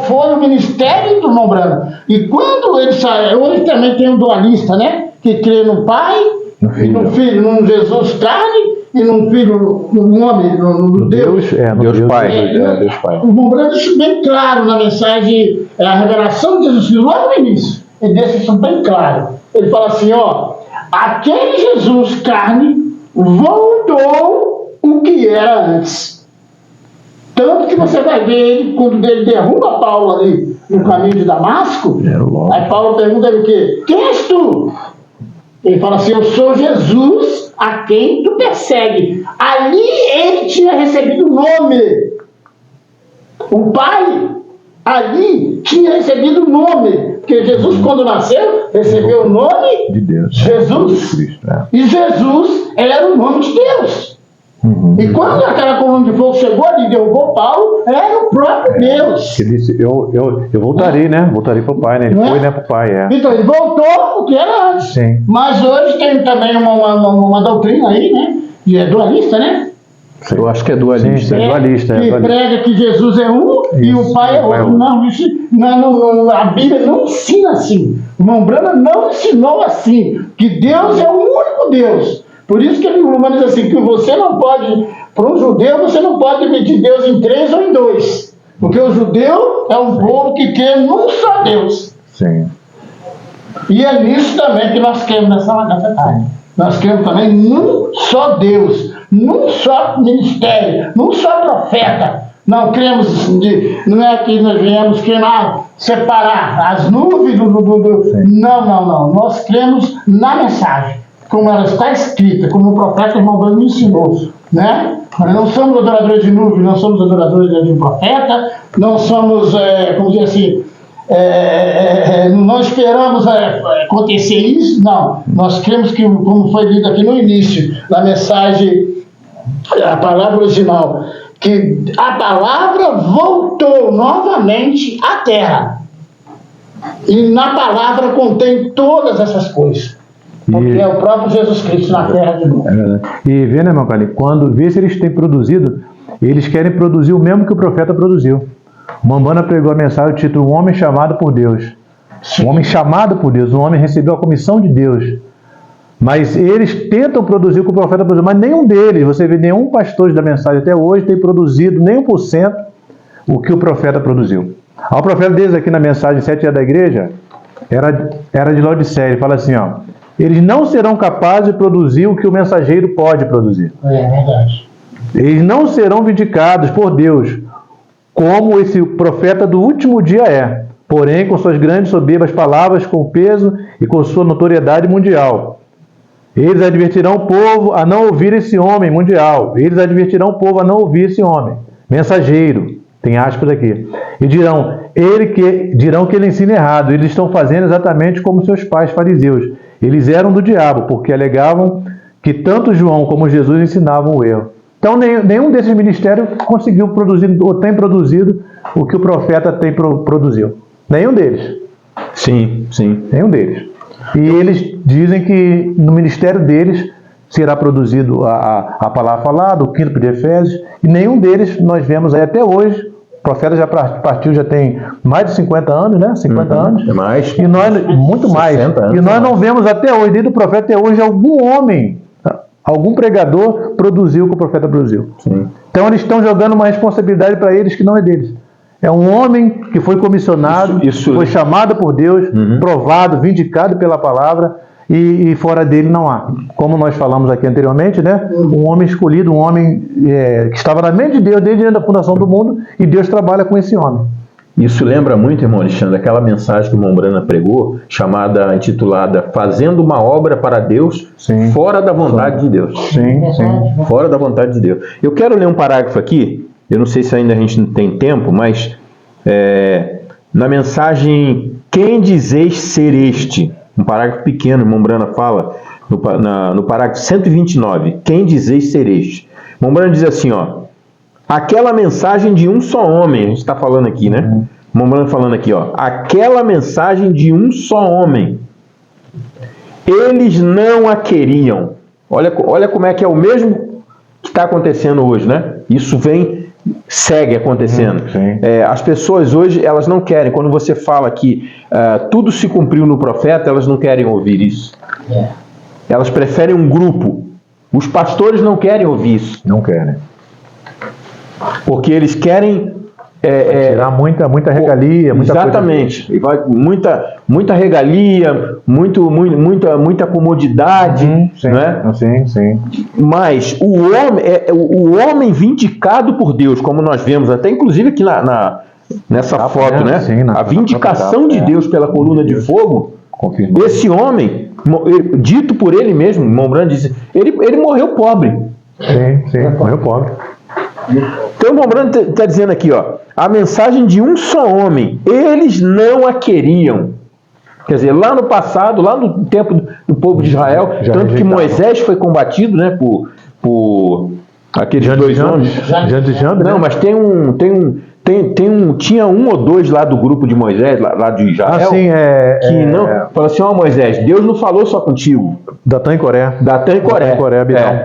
foi o ministério do irmão Branco. E quando ele sai, hoje também tem um dualista, né? Que crê no Pai, e no Filho, num Jesus carne, e num Filho, no homem, no Deus. Deus Pai. Deus Pai. O irmão Branco deixa bem claro na mensagem, a revelação de Jesus Cristo, logo no início. Ele deixa isso bem claro. Ele fala assim, aquele Jesus carne voltou o que era antes. Tanto que você vai ver ele, quando ele derruba Paulo ali no caminho de Damasco, aí Paulo pergunta ele o quê? Quem és tu? Ele fala assim, eu sou Jesus a quem tu persegue. Ali ele tinha recebido o nome. O Pai ali tinha recebido o nome. Porque Jesus, quando nasceu, recebeu o nome de Deus. Jesus. Cristo, E Jesus era o nome de Deus. E quando aquela coluna de fogo chegou ali e derrubou Paulo, era o próprio Deus. Ele disse, eu voltarei, né? Voltarei para o Pai, né? Ele foi, né, para o Pai, Então, ele voltou o que era antes. Sim. Mas hoje tem também uma doutrina aí, né? E é dualista, né? Sim. Eu acho que é dualista. Sim, dualista. Que prega que Jesus é um e o Pai é outro. Não, isso, a Bíblia não ensina assim. O irmão Branco não ensinou assim. Que Deus é o único Deus. Por isso que ele diz assim, que você não pode, para um judeu, você não pode dividir Deus em 3 ou em 2. Porque o judeu é um povo que crê num só Deus. Sim. E é nisso também que nós cremos nessa tarde. Nós cremos também num só Deus, num só ministério, num só profeta. Não cremos, não é que nós viemos separar as nuvens do... Não. Nós cremos na mensagem, como ela está escrita, como o profeta irmão Branco me ensinou, né? Nós não somos adoradores de nuvem, não somos adoradores de um profeta, não somos, como dizer assim, não esperamos acontecer isso, não. Nós cremos que, como foi dito aqui no início, na mensagem, a palavra original, que a palavra voltou novamente à terra. E na palavra contém todas essas coisas. Porque é o próprio Jesus Cristo na terra de novo. E vê, né, meu pai, quando vê se eles têm produzido, eles querem produzir o mesmo que o profeta produziu. O Mambana pregou a mensagem, o título, um homem chamado por Deus. Um homem chamado por Deus, um homem recebeu a comissão de Deus. Mas eles tentam produzir o que o profeta produziu, mas nenhum deles, você vê, nenhum pastor da mensagem até hoje tem produzido nem 1% o que o profeta produziu. O profeta deles aqui na mensagem 7 dias da igreja, era de Laodiceia, ele fala assim, eles não serão capazes de produzir o que o mensageiro pode produzir. É verdade. Eles não serão vindicados por Deus, como esse profeta do último dia é, porém com suas grandes soberbas palavras, com peso e com sua notoriedade mundial. Eles advertirão o povo a não ouvir esse homem mundial. Eles advertirão o povo a não ouvir esse homem mensageiro. Tem aspas aqui. E dirão que ele ensina errado. Eles estão fazendo exatamente como seus pais fariseus. Eles eram do diabo, porque alegavam que tanto João como Jesus ensinavam o erro. Então, nenhum desses ministérios conseguiu produzir, ou tem produzido, o que o profeta produziu. Nenhum deles. Sim. Nenhum deles. E eles dizem que no ministério deles será produzido a palavra falada, o quinto de Efésios, e nenhum deles nós vemos aí até hoje profeta já partiu, já tem mais de 50 anos, né? 50 anos. É mais. E nós, muito mais. anos, E nós não vemos até hoje, desde o profeta até hoje, algum homem, algum pregador produziu o que o profeta produziu. Sim. Então eles estão jogando uma responsabilidade para eles que não é deles. É um homem que foi comissionado, Isso. foi chamado por Deus, provado, vindicado pela palavra, e fora dele não há. Como nós falamos aqui anteriormente, né? Um homem escolhido, um homem que estava na mente de Deus desde a fundação do mundo, e Deus trabalha com esse homem. Isso lembra muito, irmão Alexandre, aquela mensagem que o Mombrana pregou, intitulada Fazendo uma Obra para Deus, Sim. Fora da Vontade de Deus. Sim, sim. Fora da vontade de Deus. Eu quero ler um parágrafo aqui, eu não sei se ainda a gente não tem tempo, mas na mensagem Quem dizeis ser este? Um parágrafo pequeno, Mombrana fala no parágrafo 129, Quem dizeis ser este? Mombrana diz assim, ó, aquela mensagem de um só homem, a gente está falando aqui, né? Mombrana falando aqui, ó, aquela mensagem de um só homem, eles não a queriam. Olha como é que é o mesmo que está acontecendo hoje, né? Isso segue acontecendo. As pessoas hoje, elas não querem. Quando você fala que tudo se cumpriu no profeta, elas não querem ouvir isso. Elas preferem um grupo. Os pastores não querem ouvir isso. Não querem. Porque eles querem... tirar muita regalia, muita exatamente. Muita regalia, muita comodidade. Sim, né? sim. Mas o homem vindicado por Deus, como nós vemos até inclusive aqui nessa foto, né? Sim, a vindicação de Deus pela coluna de fogo, confirmado. Esse homem, dito por ele mesmo, Mombrana disse, ele morreu pobre. Sim, morreu pobre. Então o Mombrana está dizendo aqui, ó, a mensagem de um só homem, eles não a queriam. Quer dizer, lá no passado, lá no tempo do povo de Israel, Já tanto que rejeitaram. Moisés foi combatido, né, por aqueles dois homens. Diante de Jambe, Não, né? mas tinha um ou dois lá do grupo de Moisés, lá de Israel, que não, falou assim, ó Moisés, Deus não falou só contigo. Datã e Coré. Datã e Coré.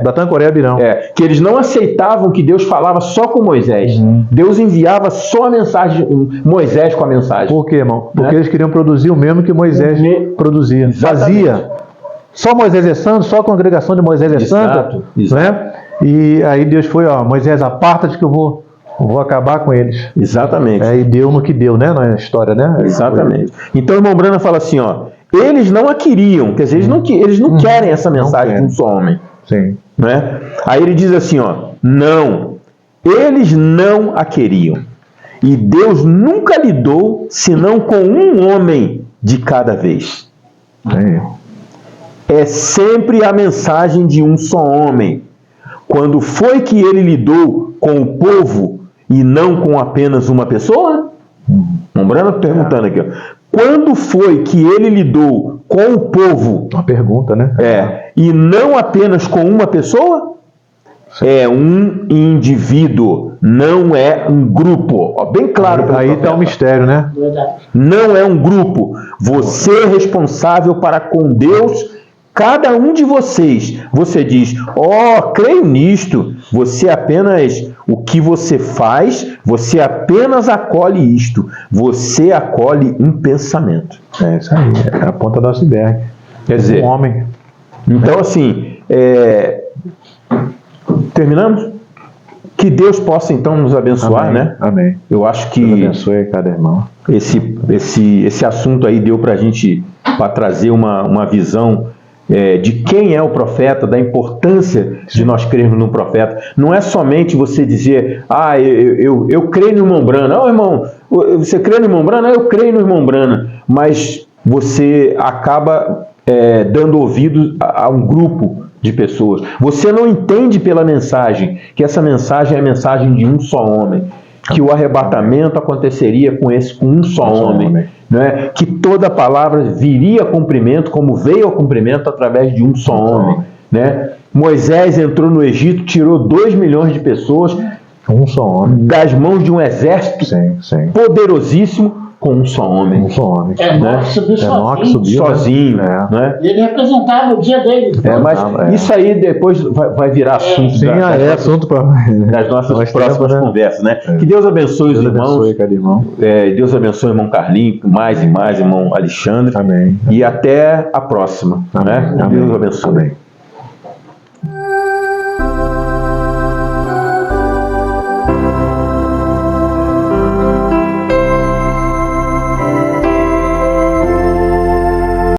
Datã, Coré e Abirão. Que eles não aceitavam que Deus falava só com Moisés. Deus enviava só a mensagem, Moisés com a mensagem. Por quê, irmão? Porque eles queriam produzir o mesmo que Moisés produzia. Exatamente. Fazia. Só Moisés é santo, só a congregação de Moisés é santa. Né? E aí Deus foi, ó, Moisés, aparta-te que eu vou acabar com eles. Exatamente. E deu no que deu, né? Na história, né? Exatamente. Então o irmão Brana fala assim, ó, eles não a queriam, quer dizer, eles não querem essa mensagem de um só homem. Sim. Né? Aí ele diz assim, ó, não, eles não a queriam. E Deus nunca lidou senão com um homem de cada vez. É sempre a mensagem de um só homem. Quando foi que ele lidou com o povo e não com apenas uma pessoa? Mombrana perguntando aqui, ó. Quando foi que ele lidou com o povo? Uma pergunta, né? E não apenas com uma pessoa? É um indivíduo, não é um grupo. Ó, bem claro. Aí está o mistério, né? Não é um grupo. Você é responsável para com Deus. Cada um de vocês, você diz, creio nisto, você apenas, o que você faz, você apenas acolhe isto, você acolhe um pensamento. É isso aí, é a ponta do iceberg. Quer dizer, um homem. Então assim, terminamos? Que Deus possa então nos abençoar, Amém. né? Amém. Eu acho que Deus abençoe cada irmão. Esse assunto aí deu para a gente, para trazer uma visão de quem é o profeta, da importância de nós crermos no profeta. Não é somente você dizer, eu creio no irmão Brana. Irmão, você crê no irmão Brana? Eu creio no irmão Brana. Mas você acaba dando ouvido a um grupo de pessoas. Você não entende pela mensagem que essa mensagem é a mensagem de um só homem. Que o arrebatamento aconteceria com um só homem. Né? Que toda palavra viria a cumprimento, como veio ao cumprimento através de um só homem. Né? Moisés entrou no Egito, tirou 2 milhões de pessoas um só homem das mãos de um exército poderosíssimo, com um só homem. Um só homem. Enoque subiu Enoque sozinho. subiu, Sozinho, É. né? Ele representava o dia dele. Mas É. isso aí depois vai virar assunto Sim, é assunto para das nossas Nós próximas temos, né? conversas, né? Que Deus abençoe os Deus irmãos. abençoe cada irmão. Deus abençoe o irmão Carlinhos, mais e mais, irmão Alexandre. Amém. E até a próxima. Amém. Né? Amém. Deus abençoe. Amém.